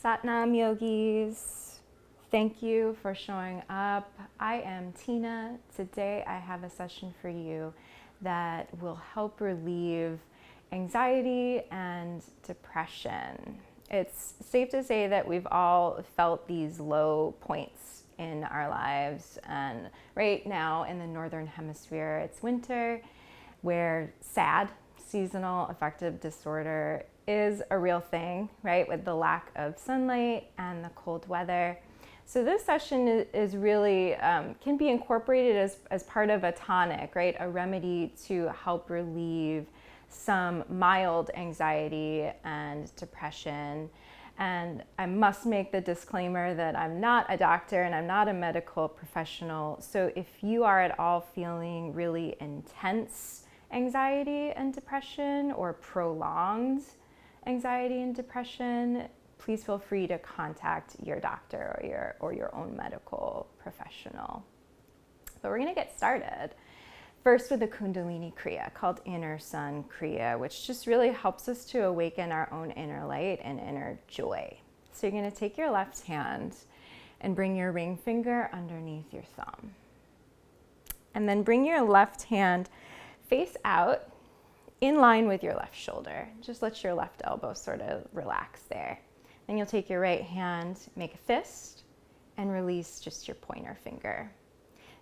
Satnam yogis, thank you for showing up. I am Tina. Today I have a session for you that will help relieve anxiety and depression. It's safe to say that we've all felt these low points in our lives, and right now in the Northern Hemisphere it's winter, where SAD, seasonal affective disorder, is a real thing, right? With the lack of sunlight and the cold weather. So this session is really, can be incorporated as part of a tonic, right? A remedy to help relieve some mild anxiety and depression. And I must make the disclaimer that I'm not a doctor and I'm not a medical professional. So if you are at all feeling really intense anxiety and depression or prolonged anxiety and depression, please feel free to contact your doctor or your own medical professional. But we're going to get started first with a Kundalini kriya called Inner Sun Kriya, which just really helps us to awaken our own inner light and inner joy. So you're going to take your left hand and bring your ring finger underneath your thumb. And then bring your left hand face out in line with your left shoulder. Just let your left elbow sort of relax there. Then you'll take your right hand, make a fist, and release just your pointer finger.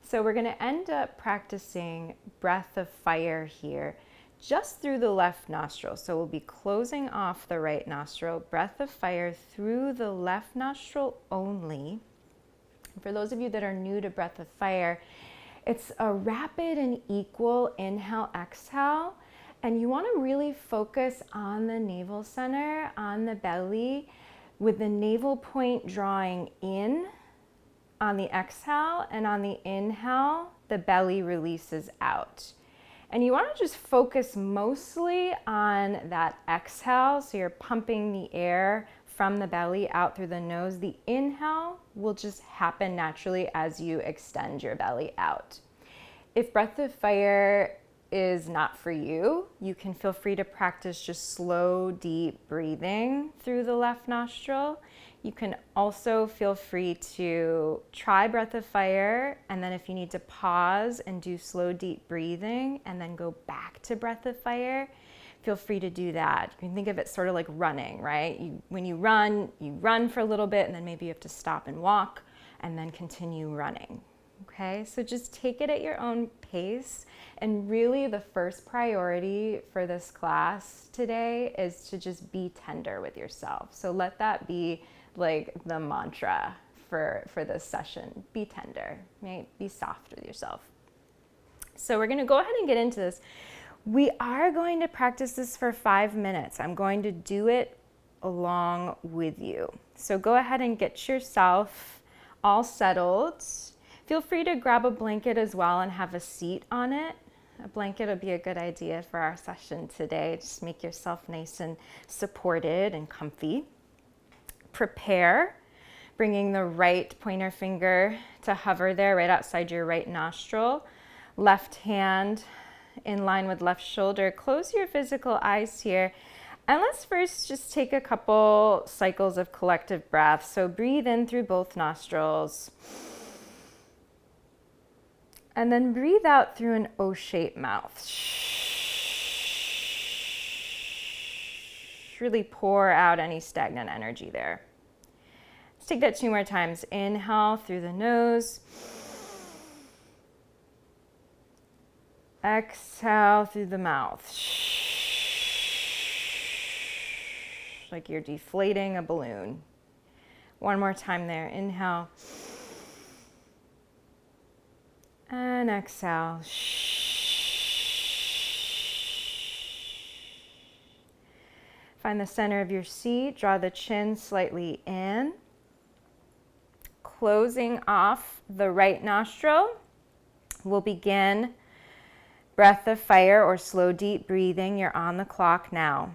So we're going to end up practicing breath of fire here just through the left nostril. So we'll be closing off the right nostril, breath of fire through the left nostril only. For those of you that are new to breath of fire, it's a rapid and equal inhale, exhale. And you want to really focus on the navel center, on the belly, with the navel point drawing in on the exhale, and on the inhale, the belly releases out. And you want to just focus mostly on that exhale, so you're pumping the air from the belly out through the nose. The inhale will just happen naturally as you extend your belly out. If breath of fire is not for you, you can feel free to practice just slow, deep breathing through the left nostril. You can also feel free to try breath of fire, and then if you need to pause and do slow, deep breathing and then go back to breath of fire, feel free to do that. You can think of it sort of like running, right? When you run for a little bit, and then maybe you have to stop and walk and then continue running. Okay, so just take it at your own pace. And really the first priority for this class today is to just be tender with yourself. So let that be like the mantra for this session. Be tender, right? Be soft with yourself. So we're going to go ahead and get into this. We are going to practice this for 5 minutes. I'm going to do it along with you. So go ahead and get yourself all settled. Feel free to grab a blanket as well and have a seat on it. A blanket would be a good idea for our session today. Just make yourself nice and supported and comfy. Prepare, bringing the right pointer finger to hover there right outside your right nostril. Left hand in line with left shoulder. Close your physical eyes here. And let's first just take a couple cycles of collective breath. So breathe in through both nostrils. And then breathe out through an O-shaped mouth. Really pour out any stagnant energy there. Let's take that 2 more times. Inhale through the nose. Exhale through the mouth. Like you're deflating a balloon. 1 more time there. Inhale. And exhale. Find the center of your seat. Draw the chin slightly in. Closing off the right nostril. We'll begin breath of fire or slow, deep breathing. You're on the clock now.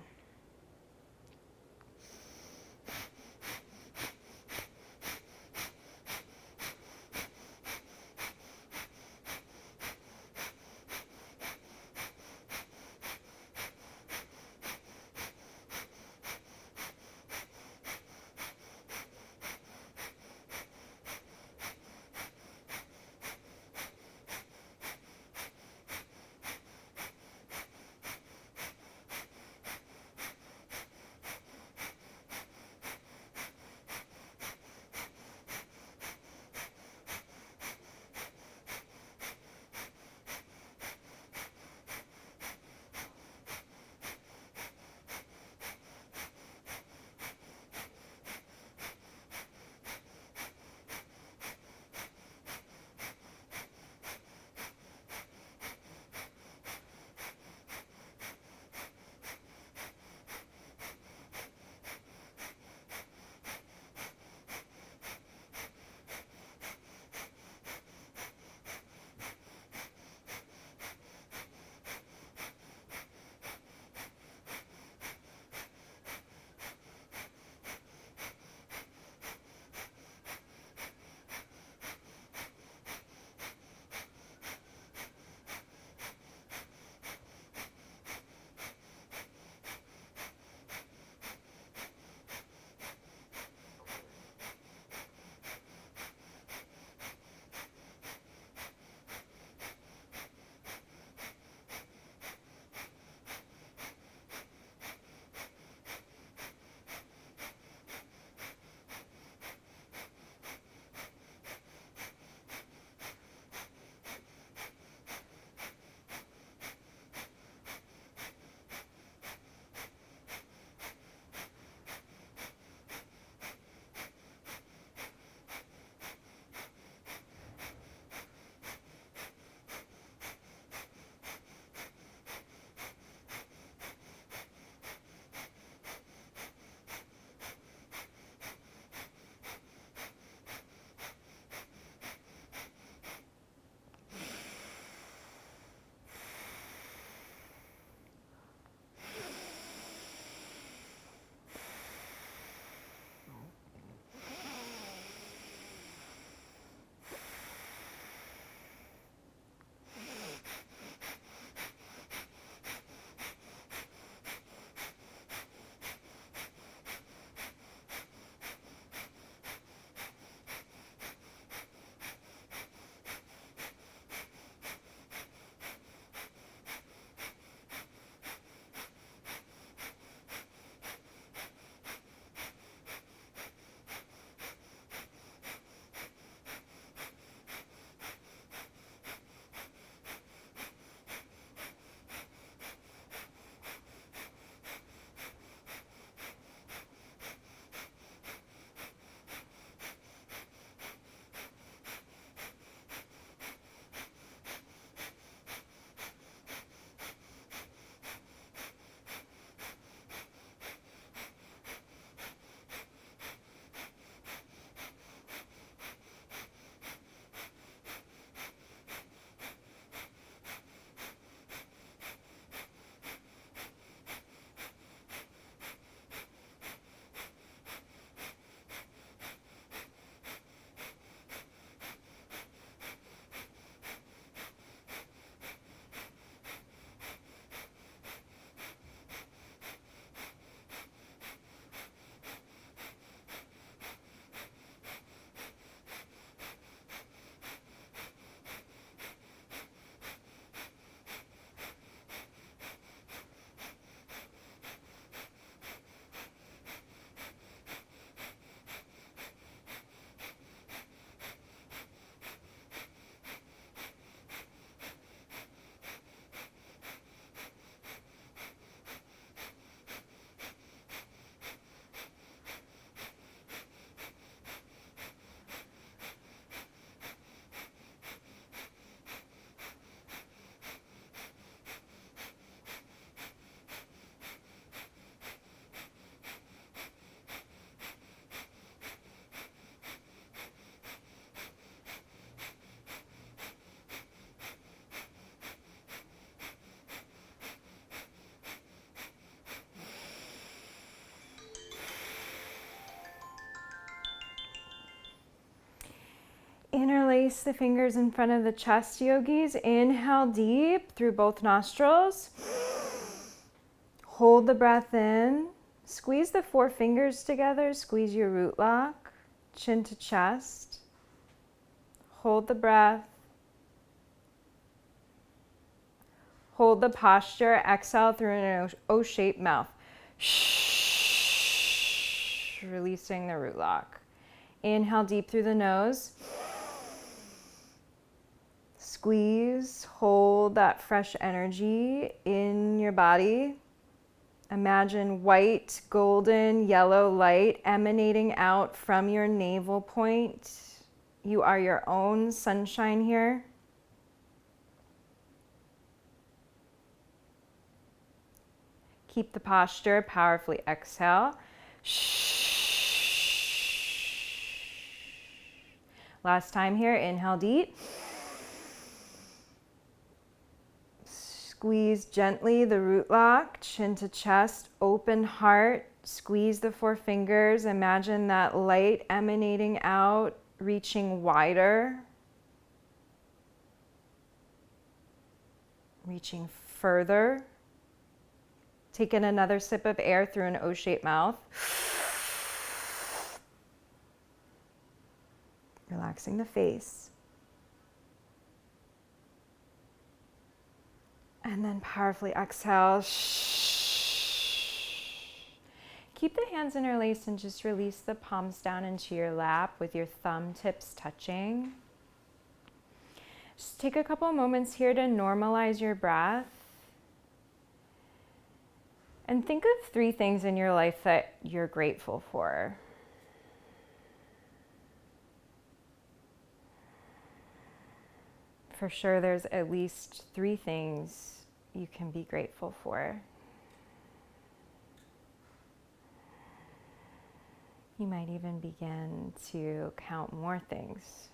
Interlace the fingers in front of the chest, yogis. Inhale deep through both nostrils. Hold the breath in. Squeeze the 4 fingers together. Squeeze your root lock, chin to chest. Hold the breath. Hold the posture. Exhale through an O-shaped mouth. Releasing the root lock. Inhale deep through the nose. Squeeze, hold that fresh energy in your body. Imagine white, golden, yellow light emanating out from your navel point. You are your own sunshine here. Keep the posture, powerfully exhale. Last time here, inhale deep. Squeeze gently the root lock, chin to chest, open heart. Squeeze the 4 fingers. Imagine that light emanating out, reaching wider, reaching further. Take in another sip of air through an O-shaped mouth. Relaxing the face. And then powerfully exhale. Keep the hands interlaced and just release the palms down into your lap with your thumb tips touching. Just take a couple moments here to normalize your breath. And think of 3 things in your life that you're grateful for. For sure, there's at least 3 things you can be grateful for. You might even begin to count more things.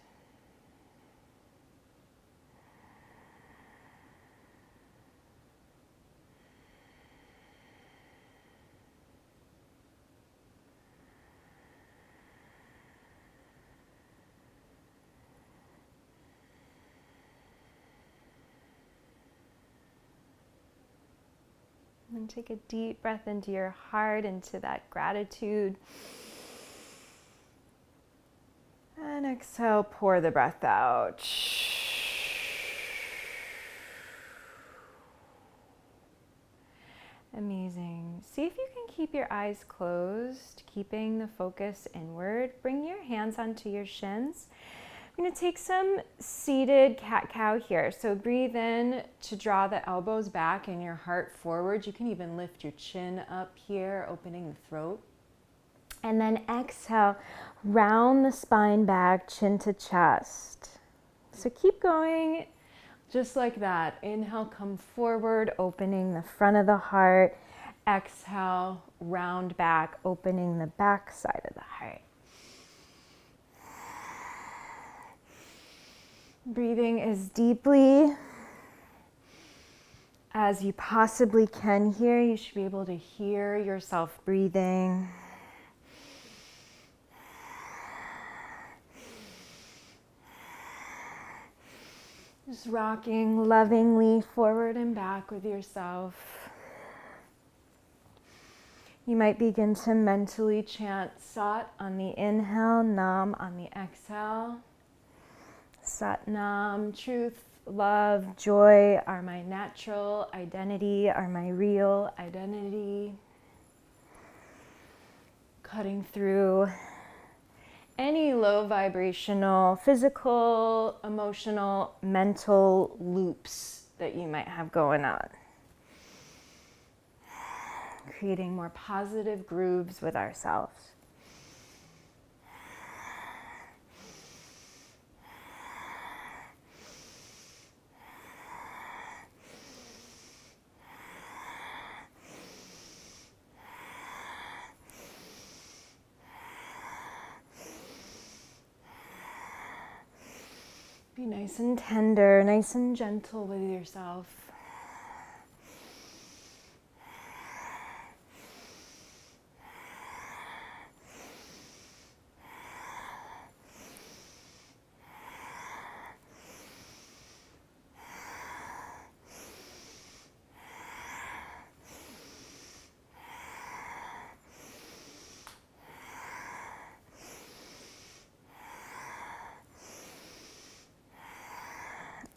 And take a deep breath into your heart, into that gratitude. And exhale, pour the breath out. Amazing. See if you can keep your eyes closed, keeping the focus inward. Bring your hands onto your shins. I'm going to take some seated cat-cow here. So breathe in to draw the elbows back and your heart forward. You can even lift your chin up here, opening the throat. And then exhale, round the spine back, chin to chest. So keep going just like that. Inhale, come forward, opening the front of the heart. Exhale, round back, opening the back side of the heart. Breathing as deeply as you possibly can here. You should be able to hear yourself breathing. Just rocking lovingly forward and back with yourself. You might begin to mentally chant Sat on the inhale, Nam on the exhale. Sat Nam, truth, love, joy are my natural identity, are my real identity. Cutting through any low vibrational, physical, emotional, mental loops that you might have going on. Creating more positive grooves with ourselves. Be nice and tender, nice and gentle with yourself.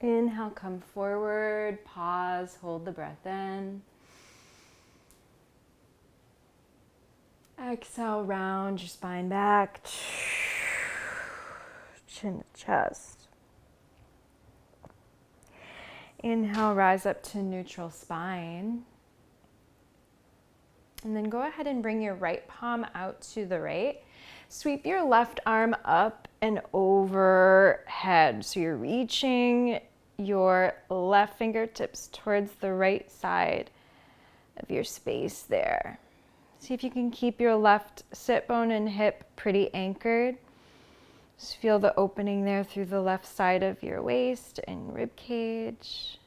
Inhale, come forward, pause, hold the breath in. Exhale, round your spine back, chin to chest. Inhale, rise up to neutral spine. And then go ahead and bring your right palm out to the right. Sweep your left arm up and overhead. So you're reaching your left fingertips towards the right side of your space there. See if you can keep your left sit bone and hip pretty anchored. Just feel the opening there through the left side of your waist and rib cage.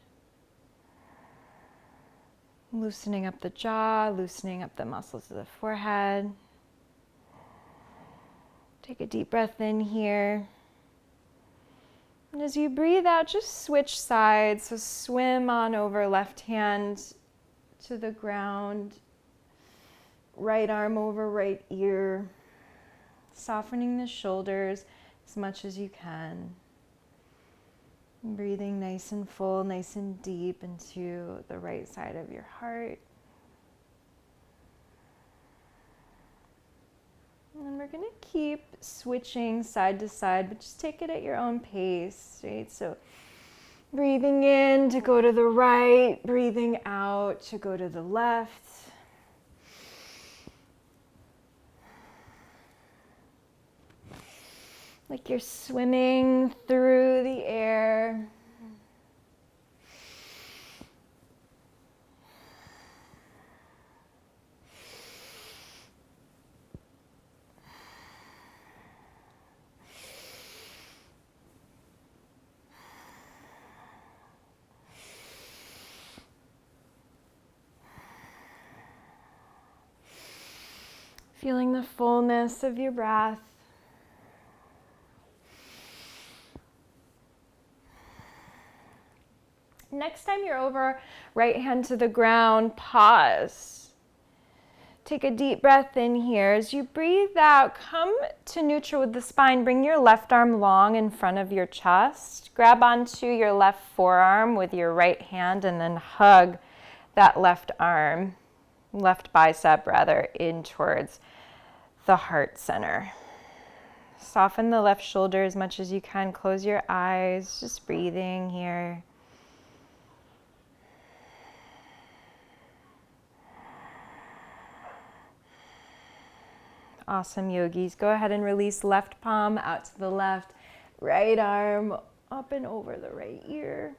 Loosening up the jaw, loosening up the muscles of the forehead. Take a deep breath in here. And as you breathe out, just switch sides. So swim on over, left hand to the ground, right arm over right ear, softening the shoulders as much as you can. Breathing nice and full, nice and deep into the right side of your heart. And we're going to keep switching side to side, but just take it at your own pace, right? So breathing in to go to the right, breathing out to go to the left. Like you're swimming through the air. Feeling the fullness of your breath. Next time you're over, right hand to the ground, pause. Take a deep breath in here. As you breathe out, come to neutral with the spine. Bring your left arm long in front of your chest. Grab onto your left forearm with your right hand and then hug that left arm, left bicep rather, in towards the heart center. Soften the left shoulder as much as you can. Close your eyes, just breathing here. Awesome, yogis. Go ahead and release left palm out to the left, right arm up and over the right ear.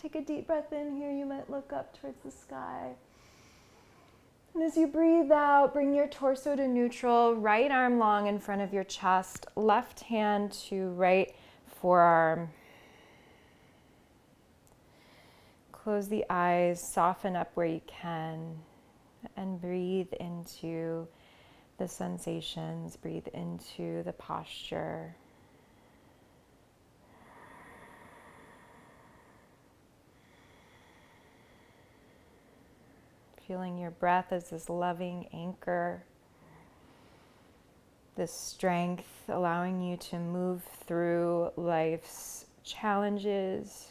Take a deep breath in here. You might look up towards the sky. And as you breathe out, bring your torso to neutral, right arm long in front of your chest, left hand to right forearm. Close the eyes, soften up where you can, and breathe into the sensations, breathe into the posture. Feeling your breath as this loving anchor, this strength allowing you to move through life's challenges.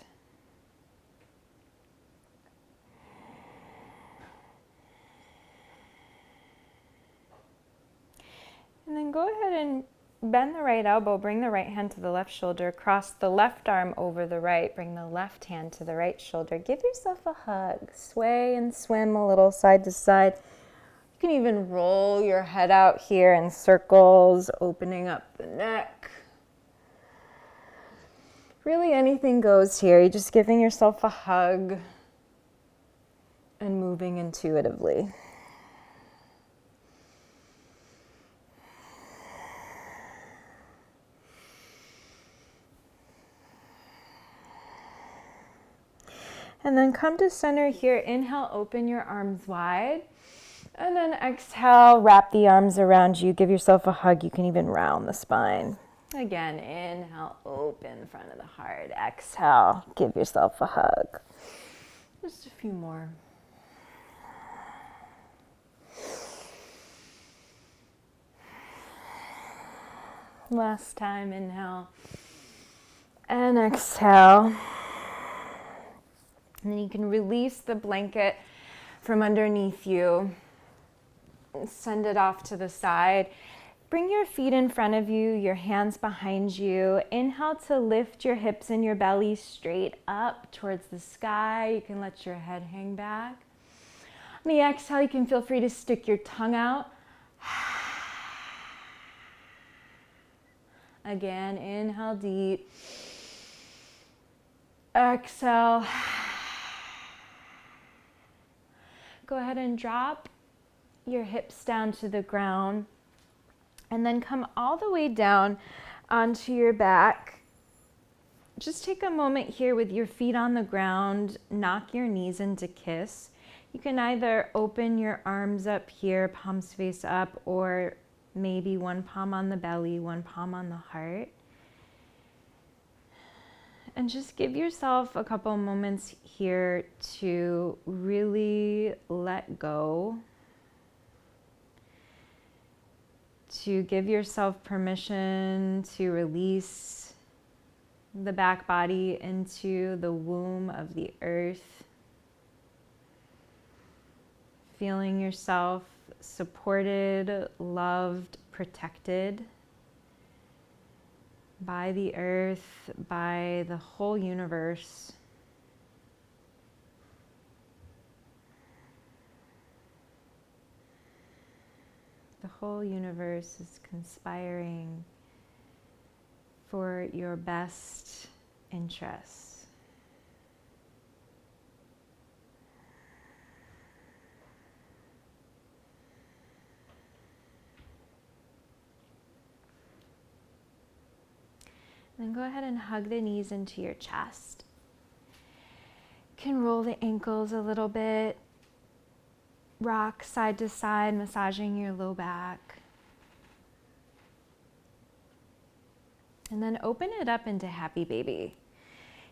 And then go ahead and bend the right elbow, bring the right hand to the left shoulder, cross the left arm over the right, bring the left hand to the right shoulder. Give yourself a hug. Sway and swim a little side to side. You can even roll your head out here in circles, opening up the neck. Really anything goes here. You're just giving yourself a hug and moving intuitively. And then come to center here. Inhale, open your arms wide. And then exhale, wrap the arms around you. Give yourself a hug. You can even round the spine. Again, inhale, open the front of the heart. Exhale, give yourself a hug. Just a few more. Last time, inhale. And exhale. And then you can release the blanket from underneath you. Send it off to the side. Bring your feet in front of you, your hands behind you. Inhale to lift your hips and your belly straight up towards the sky. You can let your head hang back. On the exhale, you can feel free to stick your tongue out. Again, inhale deep. Exhale. Go ahead and drop your hips down to the ground. And then come all the way down onto your back. Just take a moment here with your feet on the ground. Knock your knees into kiss. You can either open your arms up here, palms face up, or maybe one palm on the belly, one palm on the heart. And just give yourself a couple moments here to really let go. To give yourself permission to release the back body into the womb of the earth. Feeling yourself supported, loved, protected by the earth, by the whole universe. The whole universe is conspiring for your best interests. Then go ahead and hug the knees into your chest. You can roll the ankles a little bit. Rock side to side, massaging your low back. And then open it up into happy baby.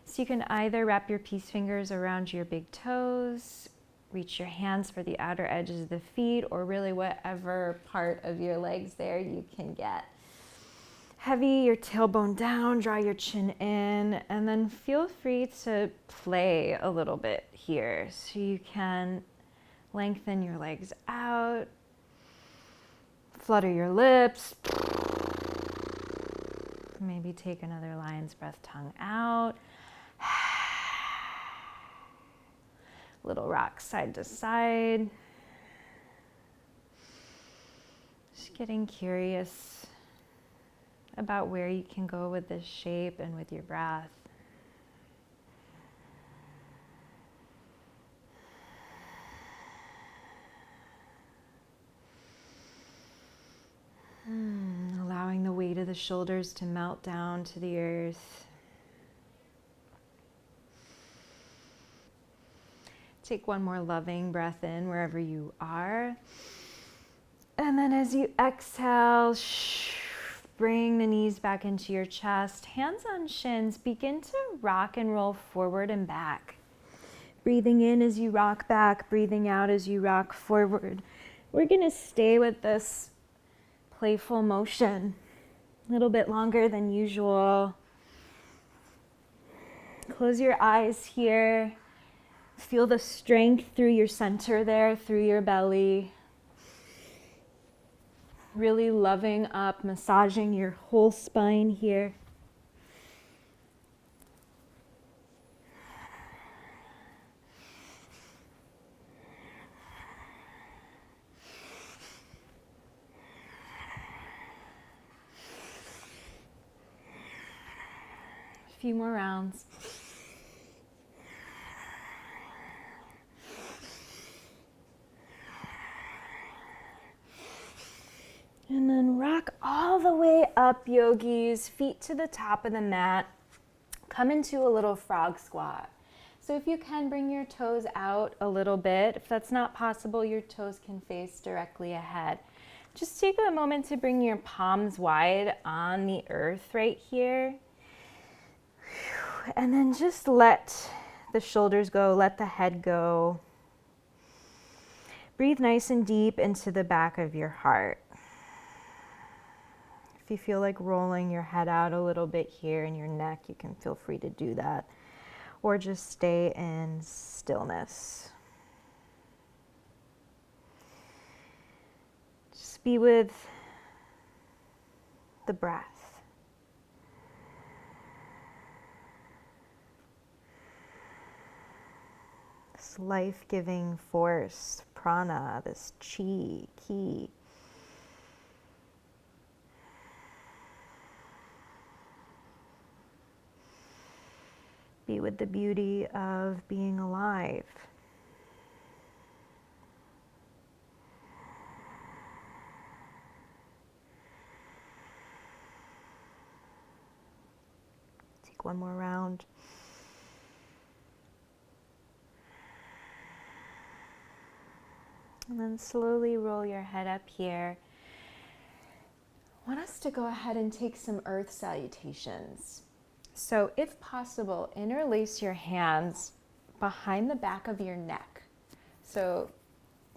So you can either wrap your peace fingers around your big toes, reach your hands for the outer edges of the feet, or really whatever part of your legs there you can get. Heavy, your tailbone down, draw your chin in, and then feel free to play a little bit here. So you can lengthen your legs out, flutter your lips, maybe take another lion's breath, tongue out. Little rock side to side. Just getting curious about where you can go with this shape and with your breath. Allowing the weight of the shoulders to melt down to the earth. Take one more loving breath in wherever you are. And then as you exhale, bring the knees back into your chest. Hands on shins. Begin to rock and roll forward and back. Breathing in as you rock back, breathing out as you rock forward. We're going to stay with this playful motion a little bit longer than usual. Close your eyes here. Feel the strength through your center there, through your belly. Really loving up, massaging your whole spine here. A few more rounds. And then rock all the way up, yogis, feet to the top of the mat. Come into a little frog squat. So if you can, bring your toes out a little bit. If that's not possible, your toes can face directly ahead. Just take a moment to bring your palms wide on the earth right here. And then just let the shoulders go, let the head go. Breathe nice and deep into the back of your heart. If you feel like rolling your head out a little bit here in your neck, you can feel free to do that. Or just stay in stillness. Just be with the breath. This life-giving force, prana, this chi, ki. Be with the beauty of being alive. Take one more round. And then slowly roll your head up here. I want us to go ahead and take some earth salutations. So if possible, interlace your hands behind the back of your neck. So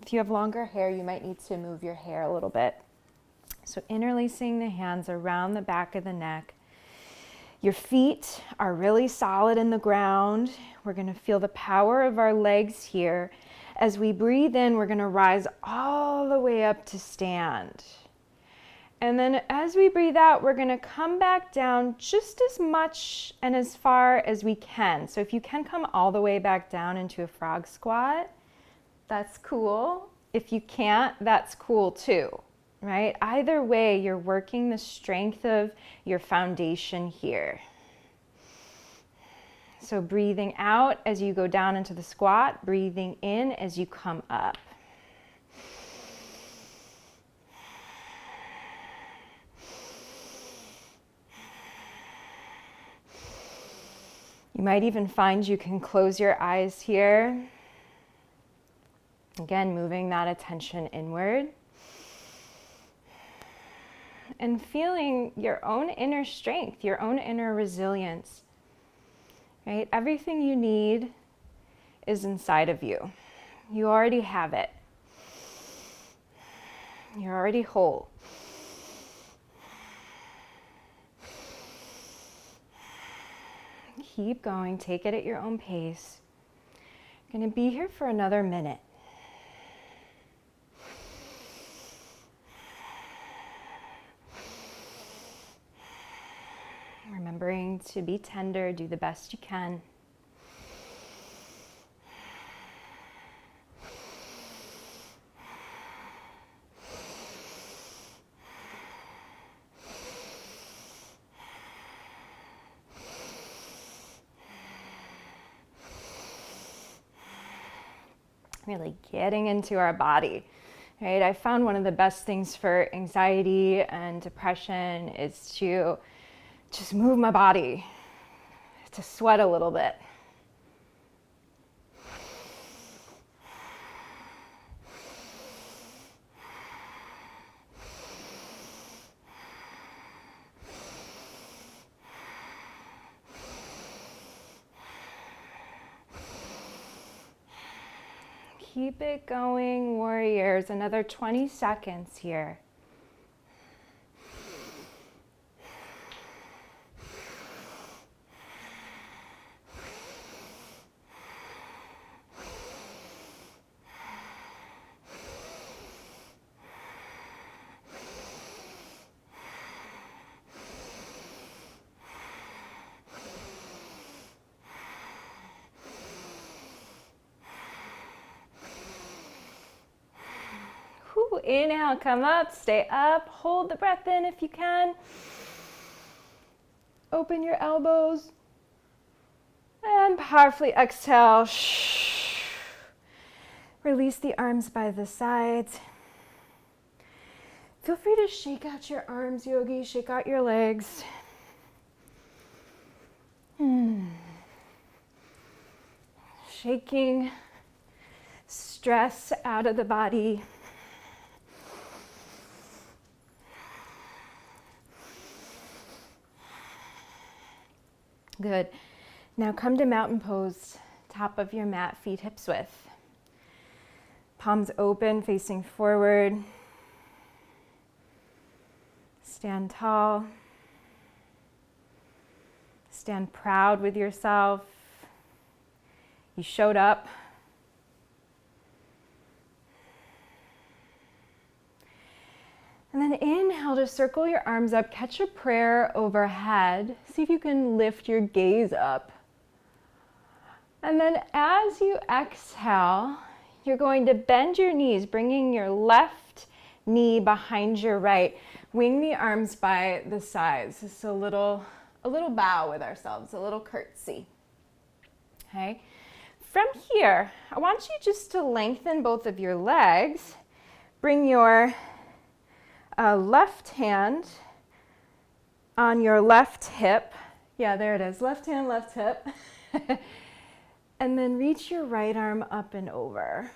if you have longer hair, you might need to move your hair a little bit. So interlacing the hands around the back of the neck. Your feet are really solid in the ground. We're going to feel the power of our legs here. As we breathe in, we're going to rise all the way up to stand. And then as we breathe out, we're going to come back down just as much and as far as we can. So if you can come all the way back down into a frog squat, that's cool. If you can't, that's cool too, right? Either way, you're working the strength of your foundation here. So breathing out as you go down into the squat, breathing in as you come up. You might even find you can close your eyes here. Again, moving that attention inward. And feeling your own inner strength, your own inner resilience. Right? Everything you need is inside of you. You already have it. You're already whole. Keep going, take it at your own pace. You're going to be here for another minute. Remembering to be tender, do the best you can. Really getting into our body, right? I found one of the best things for anxiety and depression is to just move my body, to sweat a little bit. Keep it going, warriors. Another 20 seconds here. Inhale, come up, stay up, hold the breath in if you can. Open your elbows. And powerfully exhale. Release the arms by the sides. Feel free to shake out your arms, yogi, shake out your legs. Shaking stress out of the body. Good. Now come to mountain pose, top of your mat, feet hips width. Palms open, facing forward. Stand tall. Stand proud with yourself. You showed up. And then inhale to circle your arms up, catch a prayer overhead. See if you can lift your gaze up. And then as you exhale, you're going to bend your knees, bringing your left knee behind your right. Wing the arms by the sides. Just a little bow with ourselves, a little curtsy. Okay? From here, I want you just to lengthen both of your legs. Bring your left hand on your left hip. Yeah, there it is. Left hand, left hip. And then reach your right arm up and over.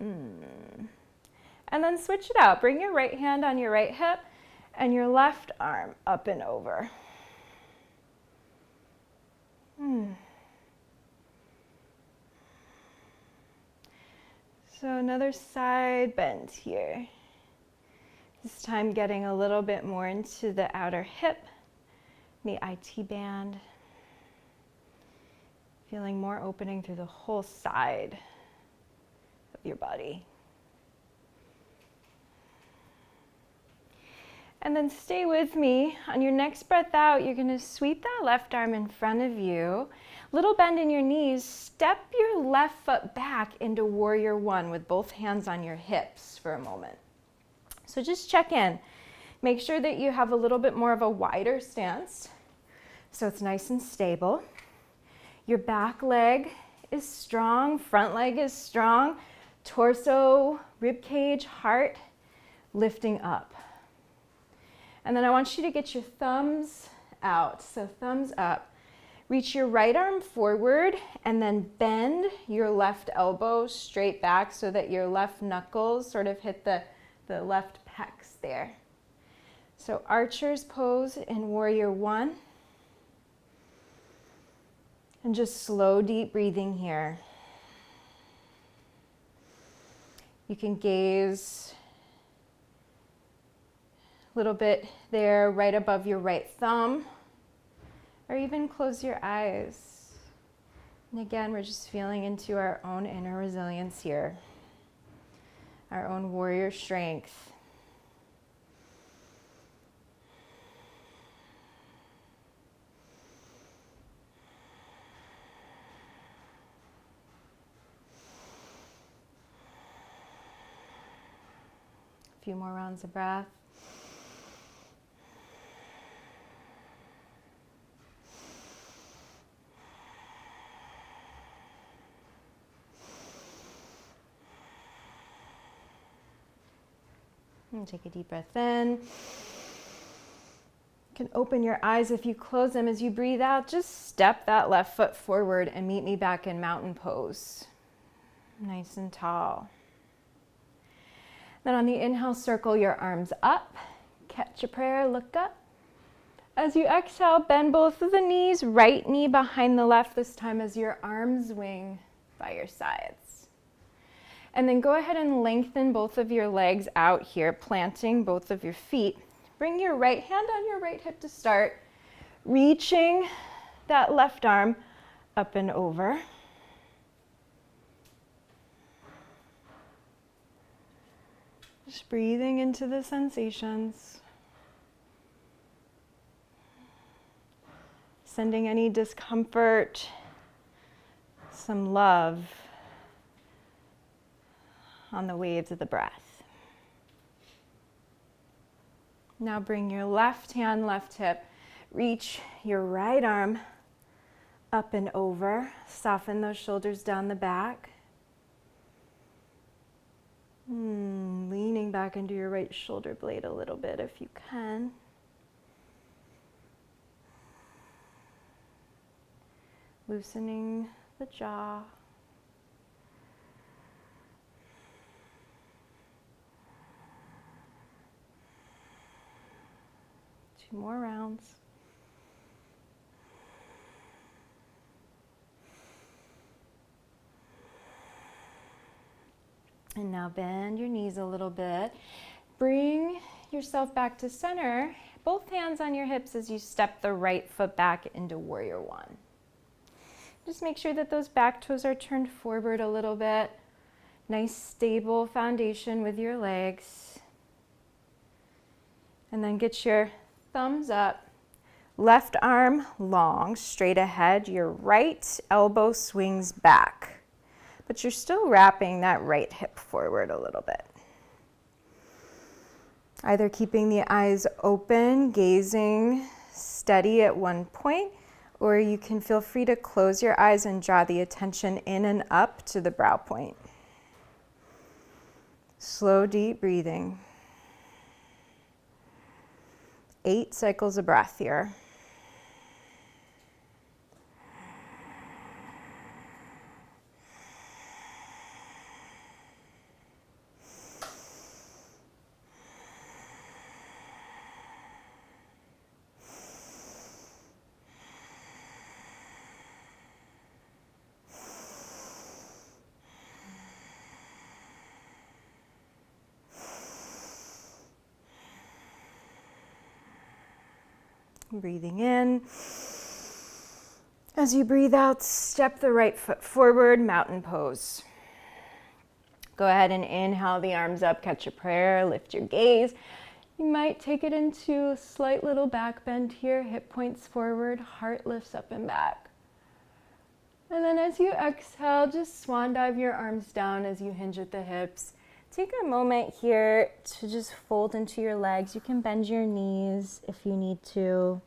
And then switch it out. Bring your right hand on your right hip and your left arm up and over. So another side bend here. This time getting a little bit more into the outer hip, the IT band. Feeling more opening through the whole side of your body. And then stay with me. On your next breath out, you're going to sweep that left arm in front of you. Little bend in your knees. Step your left foot back into warrior one with both hands on your hips for a moment. So just check in. Make sure that you have a little bit more of a wider stance so it's nice and stable. Your back leg is strong, front leg is strong, torso, rib cage, heart lifting up. And then I want you to get your thumbs out. So thumbs up. Reach your right arm forward and then bend your left elbow straight back so that your left knuckles sort of hit the left pecs there. So archer's pose in warrior one. And just slow, deep breathing here. You can gaze a little bit there right above your right thumb, or even close your eyes. And again, we're just feeling into our own inner resilience here, our own warrior strength. A few more rounds of breath. And take a deep breath in. You can open your eyes if you close them. As you breathe out, just step that left foot forward and meet me back in mountain pose. Nice and tall. Then on the inhale, circle your arms up. Catch a prayer, look up. As you exhale, bend both of the knees, right knee behind the left, this time as your arms swing by your sides. And then go ahead and lengthen both of your legs out here, planting both of your feet. Bring your right hand on your right hip to start, reaching that left arm up and over. Just breathing into the sensations. Sending any discomfort, some love on the waves of the breath. Now bring your left hand, left hip, reach your right arm up and over. Soften those shoulders down the back. Leaning back into your right shoulder blade a little bit if you can. Loosening the jaw. Two more rounds. And now bend your knees a little bit. Bring yourself back to center. Both hands on your hips as you step the right foot back into warrior one. Just make sure that those back toes are turned forward a little bit. Nice stable foundation with your legs. And then get your thumbs up. Left arm long, straight ahead. Your right elbow swings back. But you're still wrapping that right hip forward a little bit. Either keeping the eyes open, gazing steady at one point, or you can feel free to close your eyes and draw the attention in and up to the brow point. Slow, deep breathing. 8 cycles of breath here. Breathing in. As you breathe out, step the right foot forward, mountain pose. Go ahead and inhale the arms up, catch a prayer, lift your gaze. You might take it into a slight little back bend here, hip points forward, heart lifts up and back. And then as you exhale, just swan dive your arms down as you hinge at the hips. Take a moment here to just fold into your legs. You can bend your knees if you need to.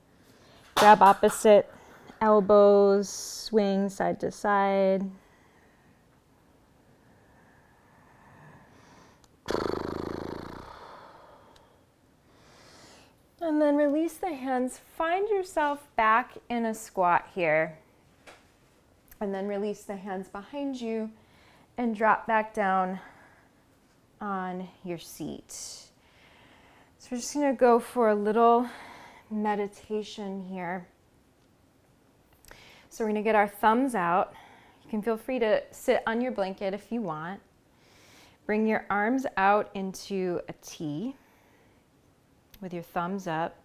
Grab opposite elbows, swing side to side. And then release the hands. Find yourself back in a squat here. And then release the hands behind you and drop back down on your seat. So we're just going to go for a little meditation here. So we're going to get our thumbs out. You can feel free to sit on your blanket if you want. Bring your arms out into a T with your thumbs up.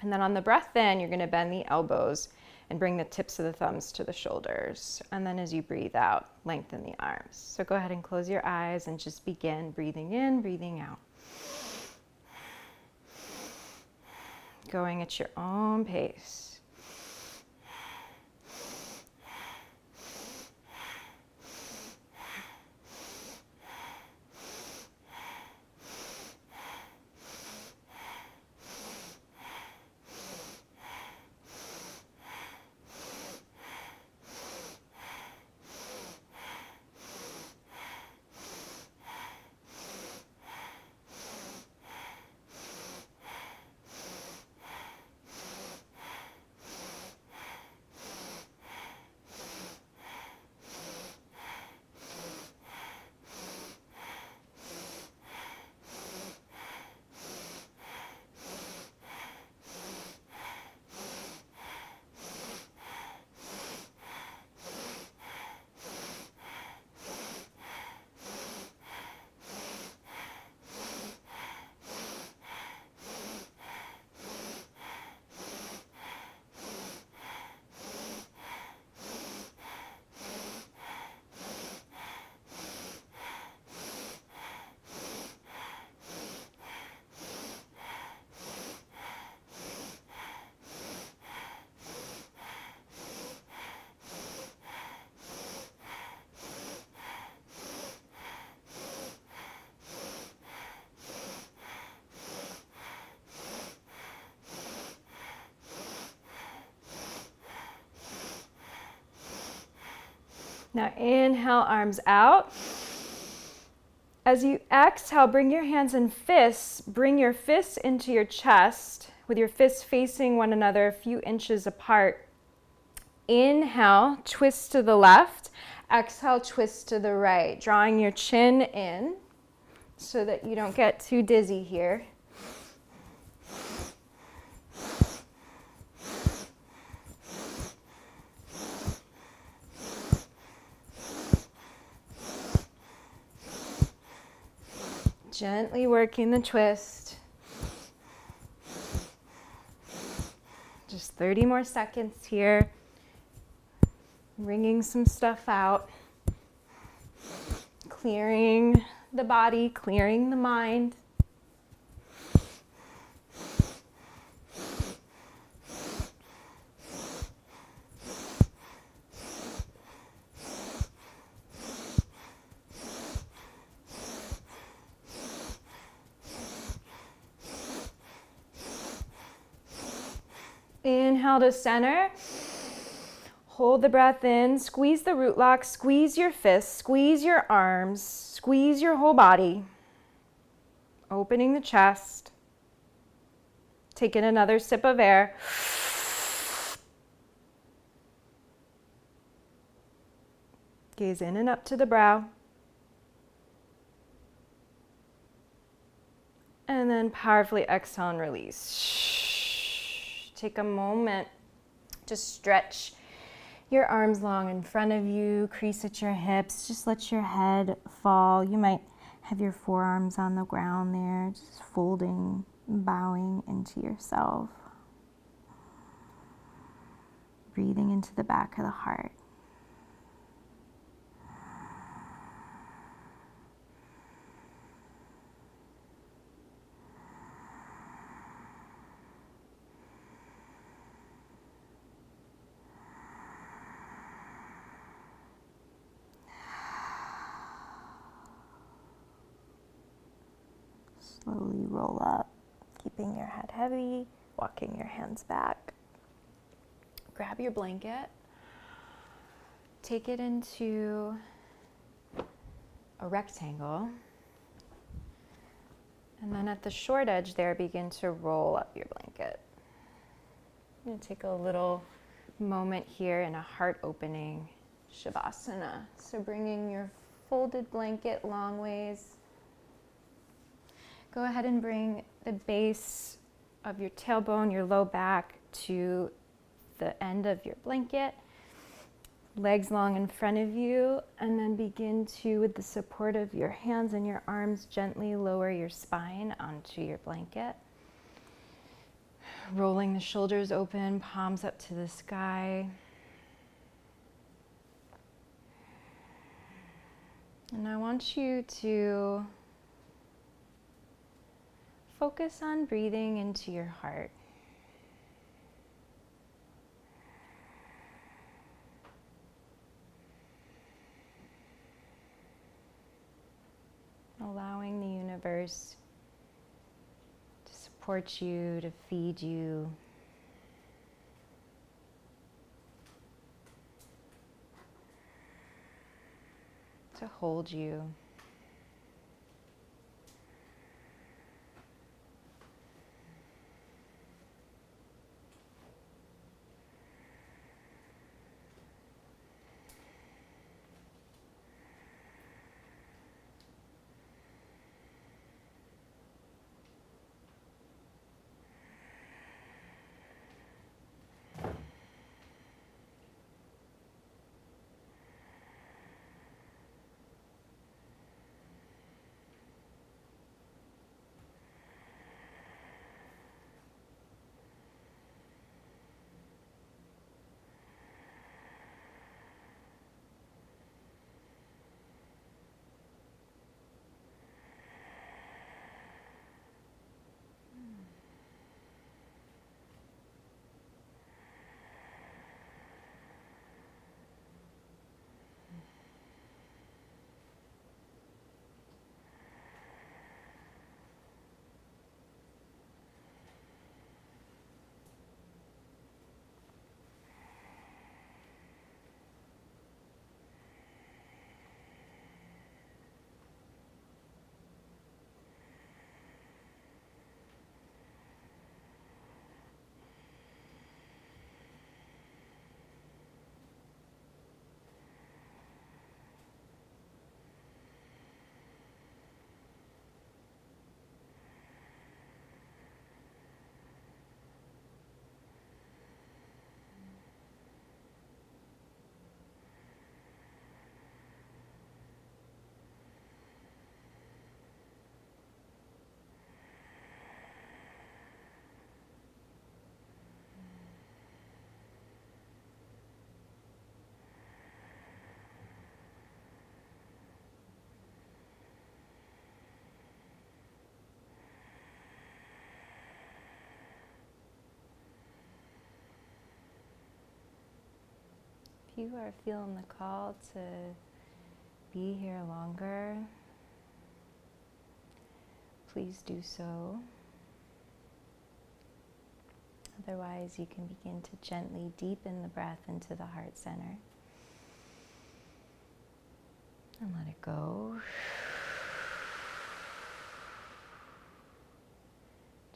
And then on the breath in, you're going to bend the elbows and bring the tips of the thumbs to the shoulders. And then as you breathe out, lengthen the arms. So go ahead and close your eyes and just begin breathing in, breathing out. Going at your own pace. Now inhale, arms out. As you exhale, bring your hands in fists. Bring your fists into your chest with your fists facing one another a few inches apart. Inhale, twist to the left. Exhale, twist to the right, drawing your chin in so that you don't get too dizzy here. Gently working the twist. Just 30 more seconds here. Wringing some stuff out. Clearing the body, clearing the mind. Inhale to center. Hold the breath in. Squeeze the root lock. Squeeze your fists. Squeeze your arms. Squeeze your whole body. Opening the chest. Taking another sip of air. Gaze in and up to the brow. And then powerfully exhale and release. Take a moment to stretch your arms long in front of you, crease at your hips. Just let your head fall. You might have your forearms on the ground there, just folding, bowing into yourself. Breathing into the back of the heart. Slowly roll up, keeping your head heavy, walking your hands back. Grab your blanket, take it into a rectangle, and then at the short edge there, begin to roll up your blanket. I'm going to take a little moment here in a heart-opening Savasana. So bringing your folded blanket long ways. Go ahead and bring the base of your tailbone, your low back, to the end of your blanket. Legs long in front of you, and then begin to, with the support of your hands and your arms, gently lower your spine onto your blanket. Rolling the shoulders open, palms up to the sky. And I want you to focus on breathing into your heart. Allowing the universe to support you, to feed you. To hold you. you are feeling the call to be here longer, please do so. Otherwise, you can begin to gently deepen the breath into the heart center. And let it go.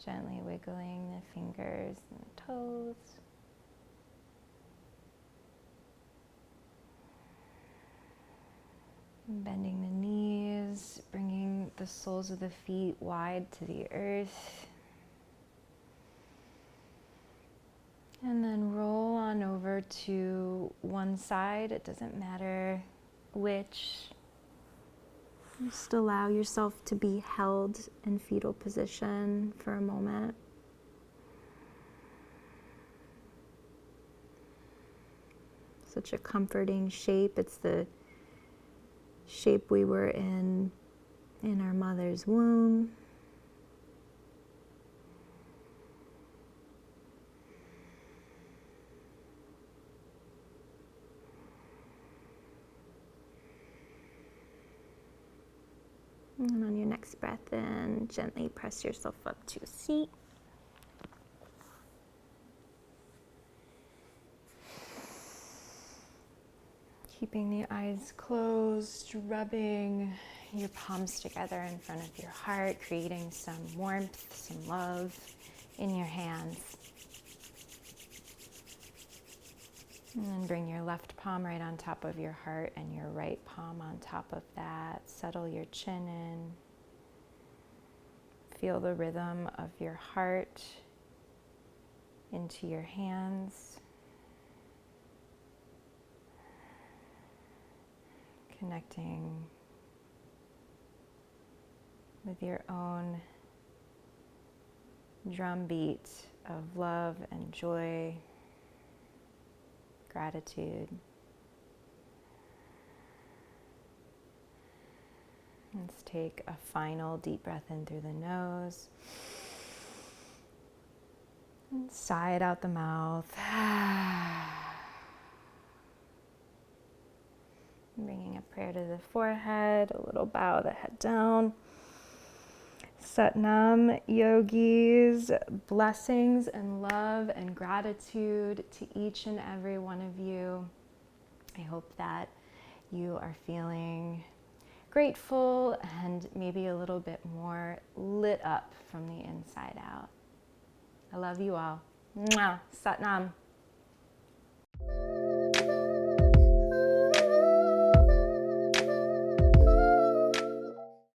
Gently wiggling the fingers and the toes. Bending the knees, bringing the soles of the feet wide to the earth. And then roll on over to one side. It doesn't matter which. Just allow yourself to be held in fetal position for a moment. Such a comforting shape. It's the shape we were in our mother's womb. And on your next breath in, gently press yourself up to a seat. Keeping the eyes closed, rubbing your palms together in front of your heart, creating some warmth, some love in your hands. And then bring your left palm right on top of your heart and your right palm on top of that. Settle your chin in. Feel the rhythm of your heart into your hands. Connecting with your own drumbeat of love and joy, gratitude. Let's take a final deep breath in through the nose. And sigh it out the mouth. Bringing a prayer to the forehead, a little bow of the head down. Satnam, yogis, blessings and love and gratitude to each and every one of you. I hope that you are feeling grateful and maybe a little bit more lit up from the inside out. I love you all. Mwah. Satnam.